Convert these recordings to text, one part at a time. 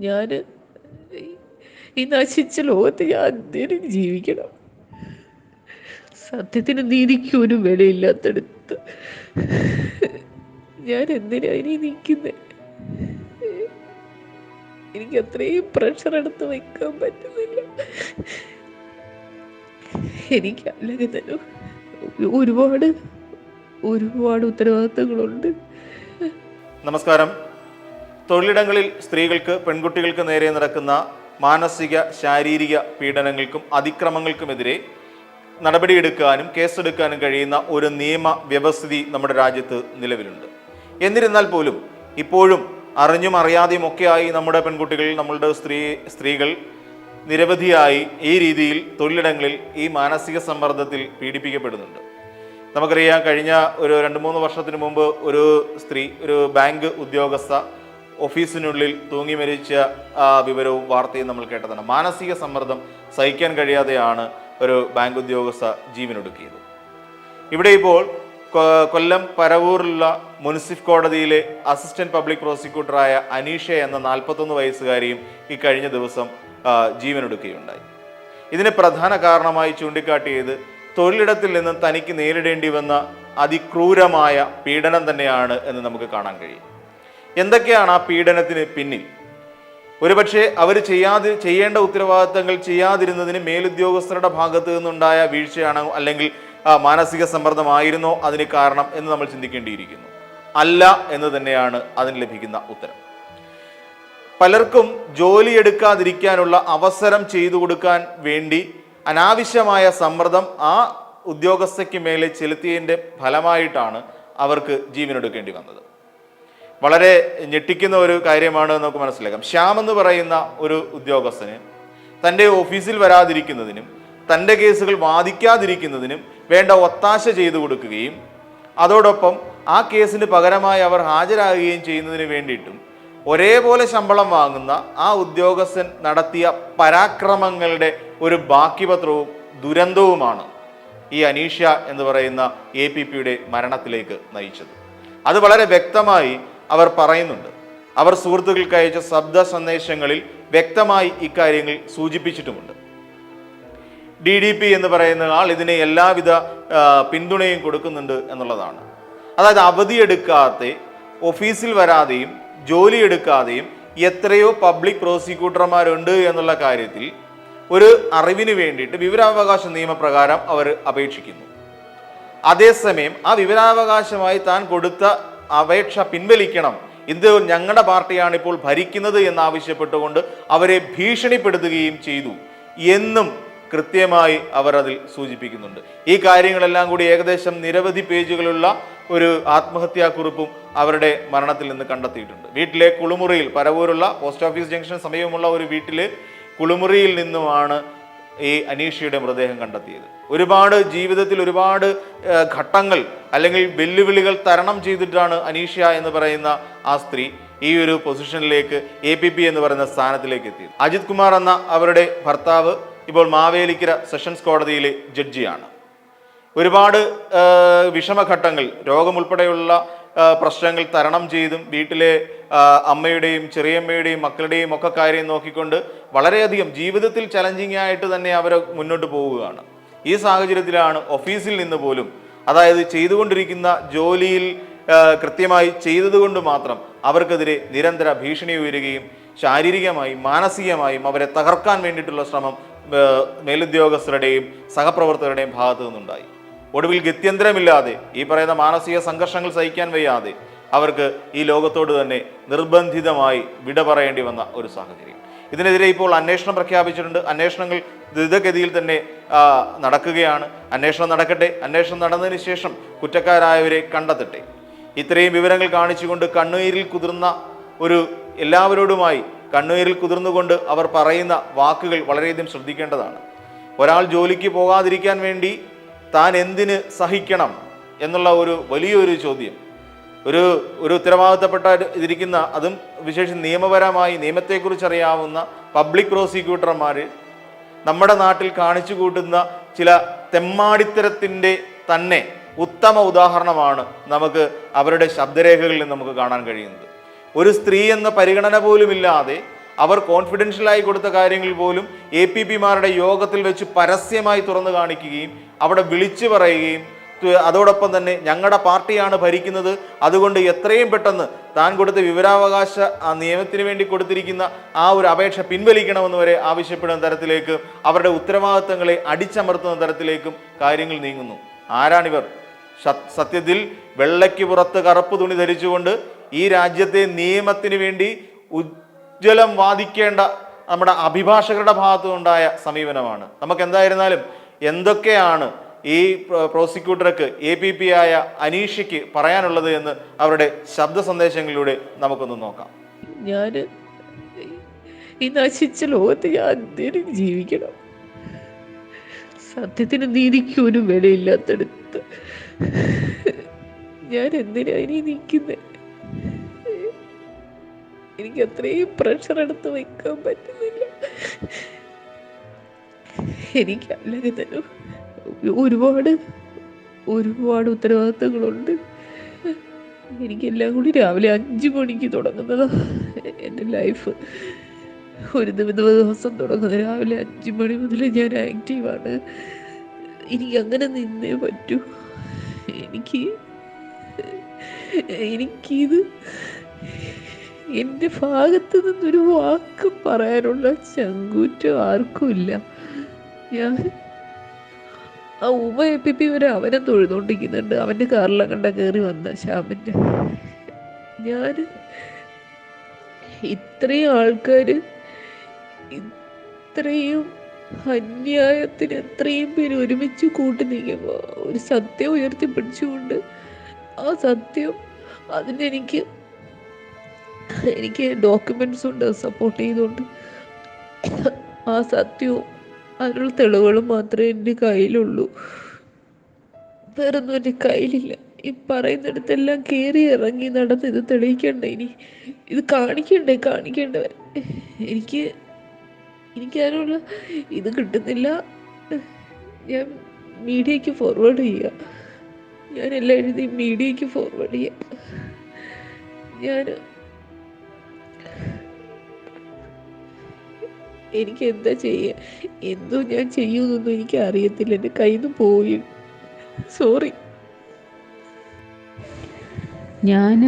ഞാൻ ഈ നശിച്ച ലോകത്ത് ഞാൻ എന്തിനും ജീവിക്കണം? സത്യത്തിന് നീതിക്ക് ഒരു വിലയില്ലാത്തടുത്ത് ഞാൻ എന്തിനാ ഇനി നിൽക്കുന്നത്? എനിക്ക് അത്രയും പ്രഷർ എടുത്ത് വയ്ക്കാൻ പറ്റുന്നില്ല. എനിക്ക് അല്ലെങ്കിൽ തന്നെ ഒരുപാട് ഉത്തരവാദിത്തങ്ങളുണ്ട്. നമസ്കാരം. തൊഴിലിടങ്ങളിൽ സ്ത്രീകൾക്ക്, പെൺകുട്ടികൾക്ക് നേരെ നടക്കുന്ന മാനസിക, ശാരീരിക പീഡനങ്ങൾക്കും അതിക്രമങ്ങൾക്കുമെതിരെ നടപടിയെടുക്കാനും കേസെടുക്കാനും കഴിയുന്ന ഒരു നിയമ വ്യവസ്ഥിതി നമ്മുടെ രാജ്യത്ത് നിലവിലുണ്ട്. എന്നിരുന്നാൽ പോലും ഇപ്പോഴും അറിഞ്ഞും അറിയാതെയും ഒക്കെയായി നമ്മുടെ പെൺകുട്ടികൾ, നമ്മളുടെ സ്ത്രീകൾ നിരവധിയായി ഈ രീതിയിൽ തൊഴിലിടങ്ങളിൽ ഈ മാനസിക സമ്മർദ്ദത്തിൽ പീഡിപ്പിക്കപ്പെടുന്നുണ്ട്. നമുക്കറിയാം, കഴിഞ്ഞ ഒരു 2-3 വർഷത്തിന് മുമ്പ് ഒരു സ്ത്രീ, ഒരു ബാങ്ക് ഉദ്യോഗസ്ഥ ഓഫീസിനുള്ളിൽ തൂങ്ങി മരിച്ച വിവരവും വാർത്തയും നമ്മൾ കേട്ടതാണ്. മാനസിക സമ്മർദ്ദം സഹിക്കാൻ കഴിയാതെയാണ് ഒരു ബാങ്ക് ഉദ്യോഗസ്ഥ ജീവനൊടുക്കിയത്. ഇവിടെ ഇപ്പോൾ കൊല്ലം പരവൂരിലുള്ള മുനിസിഫ് കോടതിയിലെ അസിസ്റ്റന്റ് പബ്ലിക് പ്രോസിക്യൂട്ടറായ അനീഷ എന്ന 41 വയസ്സുകാരിയും ഈ കഴിഞ്ഞ ദിവസം ജീവനൊടുക്കുകയുണ്ടായി. ഇതിന് പ്രധാന കാരണമായി ചൂണ്ടിക്കാട്ടിയത് തൊഴിലിടത്തിൽ നിന്ന് തനിക്ക് നേരിടേണ്ടി വന്ന അതിക്രൂരമായ പീഡനം തന്നെയാണ് എന്ന് നമുക്ക് കാണാൻ കഴിയും. എന്തൊക്കെയാണ് ആ പീഡനത്തിന് പിന്നിൽ? ഒരുപക്ഷെ അവർ ചെയ്യേണ്ട ഉത്തരവാദിത്തങ്ങൾ ചെയ്യാതിരുന്നതിന് മേലുദ്യോഗസ്ഥരുടെ ഭാഗത്തു നിന്നുണ്ടായ വീഴ്ചയാണോ, അല്ലെങ്കിൽ മാനസിക സമ്മർദ്ദമായിരുന്നോ അതിന് കാരണം എന്ന് നമ്മൾ ചിന്തിക്കേണ്ടിയിരിക്കുന്നു. അല്ല എന്ന് തന്നെയാണ് അതിന് ലഭിക്കുന്ന ഉത്തരം. പലർക്കും ജോലിയെടുക്കാതിരിക്കാനുള്ള അവസരം ചെയ്തു കൊടുക്കാൻ വേണ്ടി അനാവശ്യമായ സമ്മർദ്ദം ആ ഉദ്യോഗസ്ഥയ്ക്ക് മേലെ ചെലുത്തിയതിൻ്റെ ഫലമായിട്ടാണ് അവർക്ക് ജീവനൊടുക്കേണ്ടി വന്നത്. വളരെ ഞെട്ടിക്കുന്ന ഒരു കാര്യമാണ് നമുക്ക് മനസ്സിലാക്കാം. ശ്യാം എന്ന് പറയുന്ന ഒരു ഉദ്യോഗസ്ഥന് തൻ്റെ ഓഫീസിൽ വരാതിരിക്കുന്നതിനും തൻ്റെ കേസുകൾ വാദിക്കാതിരിക്കുന്നതിനും വേണ്ട ഒത്താശ ചെയ്തു കൊടുക്കുകയും അതോടൊപ്പം ആ കേസിന് പകരമായി അവർ ഹാജരാകുകയും ചെയ്യുന്നതിന് വേണ്ടിയിട്ടും ഒരേപോലെ ശമ്പളം വാങ്ങുന്ന ആ ഉദ്യോഗസ്ഥൻ നടത്തിയ പരാക്രമങ്ങളുടെ ഒരു ബാക്കിപത്രവും ദുരന്തവുമാണ് ഈ അനീഷ എന്ന് പറയുന്ന APPയുടെ മരണത്തിലേക്ക് നയിച്ചത്. അത് വളരെ വ്യക്തമായി അവർ പറയുന്നുണ്ട്. അവർ സുഹൃത്തുക്കൾക്ക് അയച്ച ശബ്ദ സന്ദേശങ്ങളിൽ വ്യക്തമായി ഇക്കാര്യങ്ങൾ സൂചിപ്പിച്ചിട്ടുമുണ്ട്. DDP എന്ന് പറയുന്ന ആൾ ഇതിനെ എല്ലാവിധ പിന്തുണയും കൊടുക്കുന്നുണ്ട് എന്നുള്ളതാണ്. അതായത് അവധിയെടുക്കാതെ, ഓഫീസിൽ വരാതെയും ജോലിയെടുക്കാതെയും എത്രയോ പബ്ലിക് പ്രോസിക്യൂട്ടർമാരുണ്ട് എന്നുള്ള കാര്യത്തിൽ ഒരു അറിവിന് വേണ്ടിയിട്ട് വിവരാവകാശ നിയമപ്രകാരം അവർ അപേക്ഷിക്കുന്നു. അതേസമയം ആ വിവരാവകാശമായി താൻ കൊടുത്ത അപേക്ഷ പിൻവലിക്കണം, ഇത് ഞങ്ങളുടെ പാർട്ടിയാണ് ഇപ്പോൾ ഭരിക്കുന്നത് എന്നാവശ്യപ്പെട്ടുകൊണ്ട് അവരെ ഭീഷണിപ്പെടുത്തുകയും ചെയ്തു എന്നും കൃത്യമായി അവർ അതിൽ സൂചിപ്പിക്കുന്നുണ്ട്. ഈ കാര്യങ്ങളെല്ലാം കൂടി ഏകദേശം നിരവധി പേജുകളുള്ള ഒരു ആത്മഹത്യാക്കുറിപ്പും അവരുടെ മരണത്തിൽ നിന്ന് കണ്ടെത്തിയിട്ടുണ്ട്. വീട്ടിലെ കുളിമുറിയിൽ, പരവൂരുള്ള പോസ്റ്റ് ഓഫീസ് ജംഗ്ഷന് സമീപമുള്ള ഒരു വീട്ടിലെ കുളിമുറിയിൽ നിന്നുമാണ് ഈ അനീഷയുടെ മൃതദേഹം കണ്ടെത്തിയത്. ജീവിതത്തിൽ ഒരുപാട് ഘട്ടങ്ങൾ അല്ലെങ്കിൽ വെല്ലുവിളികൾ തരണം ചെയ്തിട്ടാണ് അനീഷ എന്ന് പറയുന്ന ആ സ്ത്രീ ഈ ഒരു പൊസിഷനിലേക്ക്, APP എന്ന് പറയുന്ന സ്ഥാനത്തിലേക്ക് എത്തിയത്. അജിത് കുമാർ എന്ന അവരുടെ ഭർത്താവ് ഇപ്പോൾ മാവേലിക്കര സെഷൻസ് കോടതിയിലെ ജഡ്ജിയാണ്. ഒരുപാട് വിഷമഘട്ടങ്ങൾ, രോഗമുൾപ്പെടെയുള്ള പ്രശ്നങ്ങൾ തരണം ചെയ്തും വീട്ടിലെ അമ്മയുടെയും ചെറിയമ്മയുടെയും മക്കളുടെയും ഒക്കെ കാര്യം നോക്കിക്കൊണ്ട് വളരെയധികം ജീവിതത്തിൽ ചലഞ്ചിങ് ആയിട്ട് തന്നെ അവർ മുന്നോട്ട് പോവുകയാണ്. ഈ സാഹചര്യത്തിലാണ് ഓഫീസിൽ നിന്ന് പോലും, അതായത് ചെയ്തുകൊണ്ടിരിക്കുന്ന ജോലിയിൽ കൃത്യമായി ചെയ്തതുകൊണ്ട് മാത്രം അവർക്കെതിരെ നിരന്തര ഭീഷണി ഉയരുകയും ശാരീരികമായും മാനസികമായും അവരെ തകർക്കാൻ വേണ്ടിയിട്ടുള്ള ശ്രമം മേലുദ്യോഗസ്ഥരുടെയും സഹപ്രവർത്തകരുടെയും ഭാഗത്തു നിന്നുണ്ടായി. ഒടുവിൽ ഗത്യന്തരമില്ലാതെ ഈ പറയുന്ന മാനസിക സംഘർഷങ്ങൾ സഹിക്കാൻ വയ്യാതെ അവർക്ക് ഈ ലോകത്തോട് തന്നെ നിർബന്ധിതമായി വിട പറയേണ്ടി വന്ന ഒരു സാഹചര്യം. ഇതിനെതിരെ ഇപ്പോൾ അന്വേഷണം പ്രഖ്യാപിച്ചിട്ടുണ്ട്. അന്വേഷണങ്ങൾ ദ്രുതഗതിയിൽ തന്നെ നടക്കുകയാണ്. അന്വേഷണം നടക്കട്ടെ. അന്വേഷണം നടന്നതിന് ശേഷം കുറ്റക്കാരായവരെ കണ്ടെത്തട്ടെ. ഇത്രയും വിവരങ്ങൾ കാണിച്ചുകൊണ്ട് കണ്ണുനീരിൽ കുതിർന്ന എല്ലാവരോടുമായി കണ്ണുനീരിൽ കുതിർന്നുകൊണ്ട് അവർ പറയുന്ന വാക്കുകൾ വളരെയധികം ശ്രദ്ധിക്കേണ്ടതാണ്. ഒരാൾ ജോലിക്ക് പോകാതിരിക്കാൻ വേണ്ടി താൻ എന്തിന് സഹിക്കണം എന്നുള്ള വലിയൊരു ചോദ്യം ഒരു ഉത്തരവാദിത്തപ്പെട്ട ഇരിക്കുന്ന, അതും വിശേഷിച്ച് നിയമപരമായി നിയമത്തെക്കുറിച്ച് അറിയാവുന്ന പബ്ലിക് പ്രോസിക്യൂട്ടർമാർ നമ്മുടെ നാട്ടിൽ കാണിച്ചു കൂട്ടുന്ന ചില തെമ്മാടിത്തരത്തിൻ്റെ തന്നെ ഉത്തമ ഉദാഹരണമാണ് നമുക്ക് അവരുടെ ശബ്ദരേഖകളിൽ നമുക്ക് കാണാൻ കഴിയുന്നത്. ഒരു സ്ത്രീ എന്ന പരിഗണന പോലുമില്ലാതെ അവർ കോൺഫിഡൻഷ്യലായി കൊടുത്ത കാര്യങ്ങൾ പോലും APP-മാരുടെ യോഗത്തിൽ വെച്ച് പരസ്യമായി തുറന്നു കാണിക്കുകയും അവിടെ വിളിച്ചു പറയുകയും അതോടൊപ്പം തന്നെ ഞങ്ങളുടെ പാർട്ടിയാണ് ഭരിക്കുന്നത്, അതുകൊണ്ട് എത്രയും പെട്ടെന്ന് താൻ കൊടുത്ത വിവരാവകാശ നിയമത്തിന് വേണ്ടി കൊടുത്തിരിക്കുന്ന ആ ഒരു അപേക്ഷ പിൻവലിക്കണമെന്ന് വരെ ആവശ്യപ്പെടുന്ന തരത്തിലേക്ക്, അവരുടെ ഉത്തരവാദിത്തങ്ങളെ അടിച്ചമർത്തുന്ന തരത്തിലേക്കും കാര്യങ്ങൾ നീങ്ങുന്നു. ആരാണിവർ? സത്യത്തിൽ വെള്ളയ്ക്ക് പുറത്ത് കറുപ്പ് തുണി ധരിച്ചുകൊണ്ട് ഈ രാജ്യത്തെ നിയമത്തിന് വേണ്ടി ഉജ്ജ്വലം വാദിക്കേണ്ട നമ്മുടെ അഭിഭാഷകരുടെ ഭാഗത്തുനിന്നുണ്ടായ സമീപനമാണ്. നമുക്ക് എന്തായിരുന്നാലും എന്തൊക്കെയാണ് ഈ പ്രോസിക്യൂട്ടർക്ക് APP ആയ അനീഷയ്ക്ക് പറയാനുള്ളത് എന്ന് അവരുടെ ശബ്ദ സന്ദേശങ്ങളിലൂടെ നമുക്കൊന്ന് നോക്കാം. ഞാൻ ഈ നശിച്ച ലോകത്ത് ഞാൻ എന്തിനും ജീവിക്കണം? സത്യത്തിന് നീതിക്ക് ഒരു വിലയില്ലാത്തടുത്ത് ഞാൻ എന്തിനാ ഇനി നിൽക്കുന്നത്? എനിക്ക് അത്രയും പ്രഷർ എടുത്ത് വെക്കാൻ പറ്റുന്നില്ല. എനിക്ക് അല്ലെങ്കിൽ തന്നെ ഒരുപാട് ഉത്തരവാദിത്തങ്ങളുണ്ട്. എനിക്കെല്ലാം കൂടി രാവിലെ 5 മണിക്ക് തുടങ്ങുന്നതാ എൻ്റെ ലൈഫ്. ഒരു ദിവസം തുടങ്ങുന്നത് രാവിലെ 5 മണി മുതൽ ഞാൻ ആക്റ്റീവാണ്. എനിക്ക് അങ്ങനെ നിന്നേ പറ്റൂ. എനിക്കിത് എൻ്റെ ഭാഗത്ത് നിന്നൊരു വാക്ക് പറയാനുള്ള ചങ്കൂറ്റം ആർക്കുമില്ല. ഞാൻ ആ APP വരെ അവനെ തൊഴുതോണ്ടിരിക്കുന്നുണ്ട്. അവൻ്റെ കാറിലാണ് കയറി വന്ന ശ്യാമിൻ്റെ. ഞാൻ ഇത്രയും ആൾക്കാർ ഇത്രയും അന്യായത്തിന് എത്രയും പേര് ഒരുമിച്ച് കൂട്ടി നീക്കുമ്പോൾ ഒരു സത്യം ഉയർത്തിപ്പിടിച്ചുകൊണ്ട് ആ സത്യം അതിനെനിക്ക് ഡോക്യുമെൻറ്റ്സ് ഉണ്ട് സപ്പോർട്ട് ചെയ്തുകൊണ്ട് ആ സത്യവും അതിനുള്ള തെളിവുകളും മാത്രമേ എൻ്റെ കയ്യിലുള്ളൂ. വേറൊന്നും എൻ്റെ കയ്യിലില്ല. ഈ പറയുന്നിടത്തെല്ലാം കയറി ഇറങ്ങി നടന്ന് ഇത് തെളിയിക്കണ്ടേ? ഇത് കാണിക്കേണ്ടവർ എനിക്കതിനുള്ള ഇത് കിട്ടുന്നില്ല. ഞാൻ മീഡിയയ്ക്ക് ഫോർവേഡ് ചെയ്യുക. ഞാനെല്ലാം എഴുതി മീഡിയയ്ക്ക് ഫോർവേഡ് ചെയ്യുക. എനിക്ക് എന്താ ചെയ്യുക? എന്തോ ഞാൻ ചെയ്യുമെന്നൊന്നും എനിക്ക് അറിയത്തില്ല. എൻ്റെ കയ്യിൽ നിന്ന് പോയി. സോറി. ഞാൻ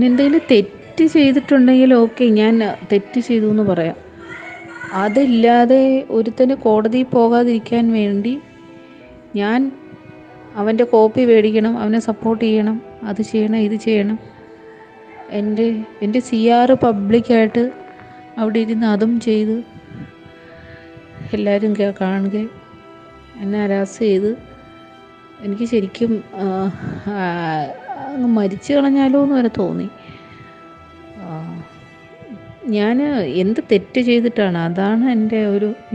എന്തെങ്കിലും തെറ്റ് ചെയ്തിട്ടുണ്ടെങ്കിൽ ഓക്കെ, ഞാൻ തെറ്റ് ചെയ്തു എന്ന് പറയാം. അതില്ലാതെ ഒരുത്തന് കോടതിയിൽ പോകാതിരിക്കാൻ വേണ്ടി ഞാൻ അവൻ്റെ കോപ്പി മേടിക്കണം, അവനെ സപ്പോർട്ട് ചെയ്യണം, അത് ചെയ്യണം, ഇത് ചെയ്യണം. എൻ്റെ CR പബ്ലിക്കായിട്ട് അവിടെ ഇരുന്ന് അതും ചെയ്ത് എല്ലാവരും കാണുക, എന്നെ ഹരാസ് ചെയ്ത് എനിക്ക് ശരിക്കും അങ്ങ് മരിച്ചു കളഞ്ഞാലോ എന്ന് വരെ തോന്നി. ഞാൻ എന്ത് തെറ്റ് ചെയ്തിട്ടാണ്? അതാണ് എൻ്റെ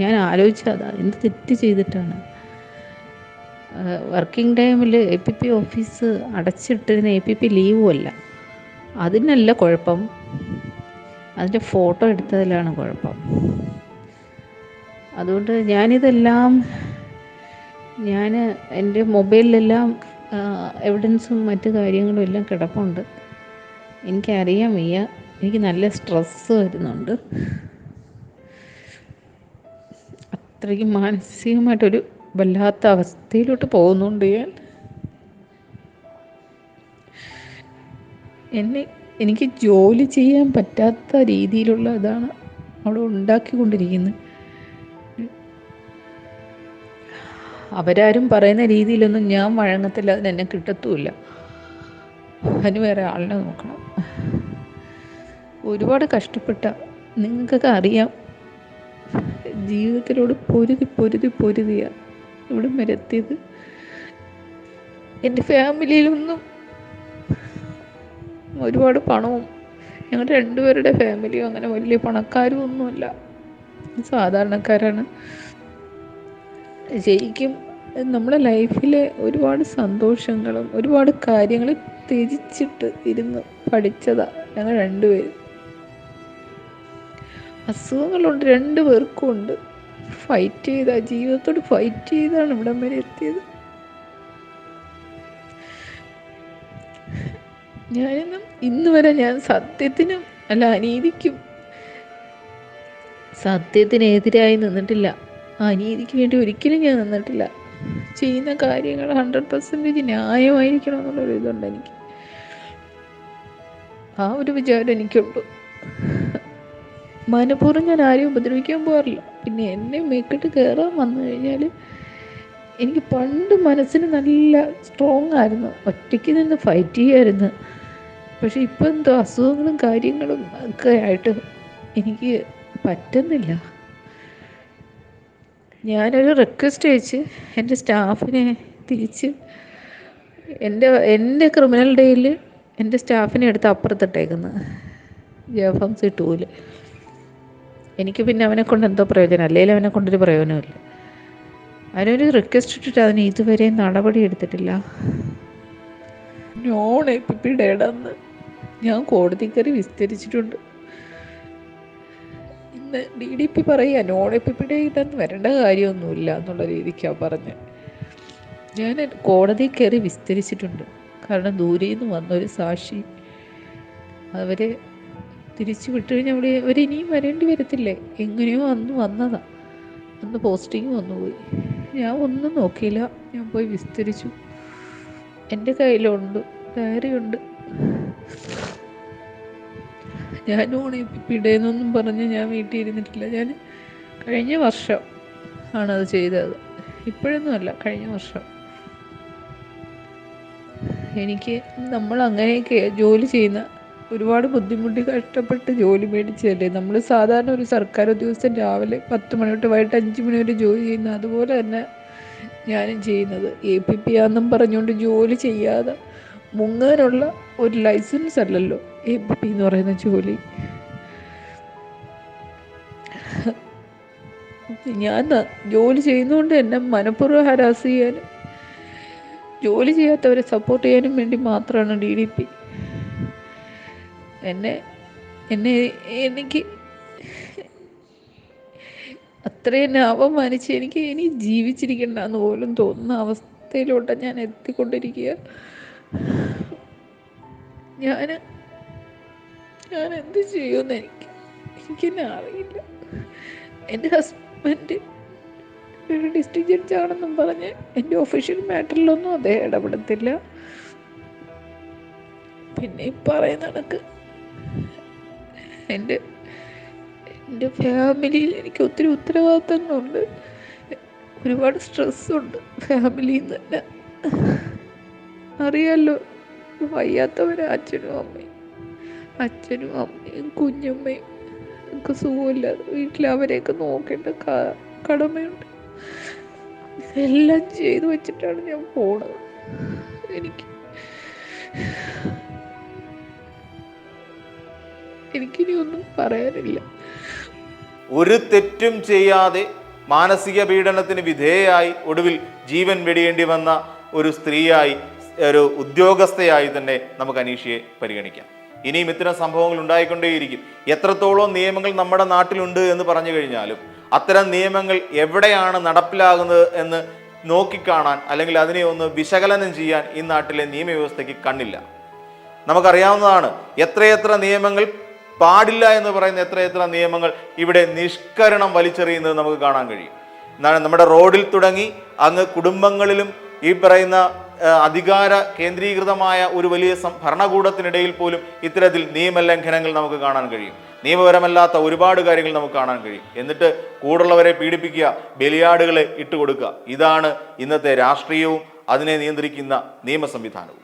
ഞാൻ ആലോചിച്ചതാ, എന്ത് തെറ്റ് ചെയ്തിട്ടാണ്? വർക്കിംഗ് ടൈമിൽ APP ഓഫീസ് അടച്ചിട്ടിരുന്ന APP ലീവും അല്ല. അതിനല്ല കുഴപ്പം, അതിൻ്റെ ഫോട്ടോ എടുത്തതിലാണ് കുഴപ്പം. അതുകൊണ്ട് ഞാനിതെല്ലാം എൻ്റെ മൊബൈലിലെല്ലാം എവിഡൻസും മറ്റു കാര്യങ്ങളും എല്ലാം കിടപ്പുണ്ട്. എനിക്കറിയാൻ വയ്യ, എനിക്ക് നല്ല സ്ട്രെസ്സ് വരുന്നുണ്ട്. അത്രയ്ക്കും മാനസികമായിട്ടൊരു വല്ലാത്ത അവസ്ഥയിലോട്ട് പോകുന്നുണ്ട് ഞാൻ. എനിക്ക് ജോലി ചെയ്യാൻ പറ്റാത്ത രീതിയിലുള്ള ഇതാണ് അവിടെ ഉണ്ടാക്കിക്കൊണ്ടിരിക്കുന്നത്. അവരാരും പറയുന്ന രീതിയിലൊന്നും ഞാൻ വഴങ്ങത്തില്ല, അതിനെന്നെ കിട്ടത്തുമില്ല. അതിന് വേറെ ആളിനെ നോക്കണം. ഒരുപാട് കഷ്ടപ്പെട്ട നിങ്ങൾക്കൊക്കെ അറിയാം. ജീവിതത്തിലോട് പൊരുതിയാണ് ഇവിടം വരെ എത്തിയത്. എൻ്റെ ഫാമിലിയിലൊന്നും ഒരുപാട് പണവും ഞങ്ങളുടെ 2 പേരുടെ ഫാമിലിയും അങ്ങനെ വലിയ പണക്കാരും ഒന്നുമല്ല, സാധാരണക്കാരാണ്. ശരിക്കും നമ്മളെ ലൈഫിലെ ഒരുപാട് സന്തോഷങ്ങളും ഒരുപാട് കാര്യങ്ങൾ ത്യജിച്ചിട്ട് ഇരുന്ന് പഠിച്ചതാണ് ഞങ്ങൾ 2 പേരും. അസുഖങ്ങളുണ്ട് 2 പേർക്കും ഉണ്ട്. ജീവിതത്തോട് ഫൈറ്റ് ചെയ്താണ് ഇവിടം വരെ എത്തിയത്. ഇന്ന് വരെ ഞാൻ സത്യത്തിനും അല്ല അനീതിക്കും സത്യത്തിനെതിരായി നിന്നിട്ടില്ല. അനീതിക്ക് വേണ്ടി ഒരിക്കലും ഞാൻ നിന്നിട്ടില്ല. ചെയ്യുന്ന കാര്യങ്ങൾ 100% ന്യായമായിരിക്കണം എന്നുള്ളൊരു ഇതുണ്ട് എനിക്ക്. ആ ഒരു വിചാരം എനിക്കുണ്ട്. മനഃപൂർവ്വം ഞാൻ ആരെയും ഉപദ്രവിക്കാൻ പോകാറില്ല. പിന്നെ എന്നെ മേക്കിട്ട് കയറാൻ വന്നു കഴിഞ്ഞാൽ എനിക്ക് പണ്ട് മനസ്സിന് നല്ല സ്ട്രോങ് ആയിരുന്നു, ഒറ്റയ്ക്ക് നിന്ന് ഫൈറ്റ് ചെയ്യുമായിരുന്നു. പക്ഷെ ഇപ്പം എന്തോ അസുഖങ്ങളും കാര്യങ്ങളും ഒക്കെ ആയിട്ട് എനിക്ക് പറ്റുന്നില്ല. ഞാനൊരു റിക്വസ്റ്റ് അയച്ച് എൻ്റെ സ്റ്റാഫിനെ തിരിച്ച് എൻ്റെ ക്രിമിനൽ ഡേയിൽ എൻ്റെ സ്റ്റാഫിനെ എടുത്ത് അപ്പുറത്തിട്ടേക്കുന്നു ജഫംസി 2-ൽ. എനിക്ക് പിന്നെ അവനെ കൊണ്ട് എന്തോ പ്രയോജനം, അല്ലെങ്കിൽ അവനെ കൊണ്ടൊരു പ്രയോജനമില്ല. അതിനൊരു റിക്വസ്റ്റ് ഇട്ടിട്ട് അതിന് ഇതുവരെ നടപടി എടുത്തിട്ടില്ല. നോൺ APP ഡേഡന്ന് ഞാൻ കോടതി കയറി വിസ്തരിച്ചിട്ടുണ്ട്. ഇന്ന് DDP പറയുക നോൺ APP ഡേഡന്ന് വരേണ്ട കാര്യമൊന്നുമില്ല എന്നുള്ള രീതിക്കാണ് പറഞ്ഞത്. ഞാൻ കോടതി കയറി വിസ്തരിച്ചിട്ടുണ്ട്. കാരണം ദൂരെ നിന്ന് വന്നൊരു സാക്ഷി അവരെ തിരിച്ചു വിട്ടു കഴിഞ്ഞാൽ അവരിനിയും വരേണ്ടി വരത്തില്ലേ? എങ്ങനെയോ അന്ന് വന്നതാ, അന്ന് പോസ്റ്റിങ് വന്നുപോയി. ഞാൻ ഒന്നും നോക്കിയില്ല, ഞാൻ പോയി വിസ്തരിച്ചു. എൻ്റെ കയ്യിലുണ്ട്, ഡയറിയുണ്ട്. ഞാൻ നോൺ APP ഡേന്നൊന്നും പറഞ്ഞ് ഞാൻ വീട്ടിൽ ഇരുന്നിട്ടില്ല. ഞാൻ കഴിഞ്ഞ വർഷം ആണത് ചെയ്തത്, ഇപ്പോഴൊന്നും അല്ല, കഴിഞ്ഞ വർഷം. എനിക്ക് നമ്മൾ അങ്ങനെയൊക്കെ ജോലി ചെയ്യുന്ന, ഒരുപാട് ബുദ്ധിമുട്ടി കഷ്ടപ്പെട്ട് ജോലി മേടിച്ചതല്ലേ നമ്മൾ. സാധാരണ ഒരു സർക്കാർ ഉദ്യോഗസ്ഥൻ രാവിലെ 10 മണി തൊട്ട് വൈകിട്ട് 5 മണി വരെ ജോലി ചെയ്യുന്ന അതുപോലെ തന്നെ ഞാനും ചെയ്യുന്നത്. APP ആണെന്നും പറഞ്ഞുകൊണ്ട് ജോലി ചെയ്യാതെ മുങ്ങാനുള്ള ഒരു ലൈസൻസ് അല്ലല്ലോ APP എന്ന് പറയുന്ന ജോലി. ഞാൻ ജോലി ചെയ്യുന്നതുകൊണ്ട് എന്നെ മനഃപൂർവ്വം ഹരാസ് ചെയ്യാനും ജോലി ചെയ്യാത്തവരെ സപ്പോർട്ട് ചെയ്യാനും വേണ്ടി മാത്രമാണ് DDP എനിക്ക് അത്രയും അപമാനിച്ച് എനിക്ക് ഇനി ജീവിച്ചിരിക്കണ്ട എന്ന് പോലും തോന്നുന്ന അവസ്ഥയിലോട്ടാണ് ഞാൻ എത്തിക്കൊണ്ടിരിക്കുക. ഞാൻ എന്ത് ചെയ്യുമെന്ന് എനിക്കെന്നെ അറിയില്ല. എൻ്റെ ഹസ്ബൻഡ് ഒരു ഡിസ്ട്രിക്ട് ജഡ്ജാണെന്നും പറഞ്ഞ് എൻ്റെ ഒഫീഷ്യൽ മാറ്ററിലൊന്നും അദ്ദേഹം ഇടപെടത്തില്ല. പിന്നെ ഈ പറയുന്ന കണക്ക് എൻ്റെ ഫാമിലിയിൽ എനിക്ക് ഒത്തിരി ഉത്തരവാദിത്തങ്ങളുണ്ട്, ഒരുപാട് സ്ട്രെസ്സുണ്ട് ഫാമിലിയിൽ നിന്ന് തന്നെ. അറിയാമല്ലോ, വയ്യാത്തവരെ അച്ഛനും അമ്മയും കുഞ്ഞമ്മയും ഒക്കെ സുഖമില്ലാതെ വീട്ടിൽ അവരെയൊക്കെ നോക്കേണ്ട കടമയുണ്ട്. ഇതെല്ലാം ചെയ്തു വെച്ചിട്ടാണ് ഞാൻ പോണത്. എനിക്കിനി ഒന്നും പറയാനില്ല. ഒരു തെറ്റും ചെയ്യാതെ മാനസിക പീഡനത്തിന് വിധേയയായി ഒടുവിൽ ജീവൻ വെടിയേണ്ടി വന്ന ഒരു സ്ത്രീയായി, ഒരു ഉദ്യോഗസ്ഥയായി തന്നെ നമുക്ക് അനീഷയെ പരിഗണിക്കാം. ഇനിയും ഇത്തരം സംഭവങ്ങൾ ഉണ്ടായിക്കൊണ്ടേയിരിക്കും. എത്രത്തോളം നിയമങ്ങൾ നമ്മുടെ നാട്ടിലുണ്ട് എന്ന് പറഞ്ഞു കഴിഞ്ഞാലും അത്തരം നിയമങ്ങൾ എവിടെയാണ് നടപ്പിലാകുന്നത് എന്ന് നോക്കിക്കാണാൻ, അല്ലെങ്കിൽ അതിനെ ഒന്ന് വിശകലനം ചെയ്യാൻ ഈ നാട്ടിലെ നിയമവ്യവസ്ഥയ്ക്ക് കണ്ണില്ല. നമുക്കറിയാവുന്നതാണ് എത്രയെത്ര നിയമങ്ങൾ പാടില്ല എന്ന് പറയുന്ന എത്രയെത്ര നിയമങ്ങൾ ഇവിടെ നിഷ്കരണം വലിച്ചെറിയുന്നത് നമുക്ക് കാണാൻ കഴിയും. നമ്മുടെ റോഡിൽ തുടങ്ങി അങ്ങ് കുടുംബങ്ങളിലും ഈ പറയുന്ന അധികാര കേന്ദ്രീകൃതമായ ഒരു വലിയ ഭരണകൂടത്തിനിടയിൽ പോലും ഇത്തരത്തിൽ നിയമലംഘനങ്ങൾ നമുക്ക് കാണാൻ കഴിയും. നിയമപരമല്ലാത്ത ഒരുപാട് കാര്യങ്ങൾ നമുക്ക് കാണാൻ കഴിയും. എന്നിട്ട് കൂടുള്ളവരെ പീഡിപ്പിക്കുക, ബലിയാടുകളെ ഇട്ടുകൊടുക്കുക. ഇതാണ് ഇന്നത്തെ രാഷ്ട്രീയവും അതിനെ നിയന്ത്രിക്കുന്ന നിയമ സംവിധാനവും.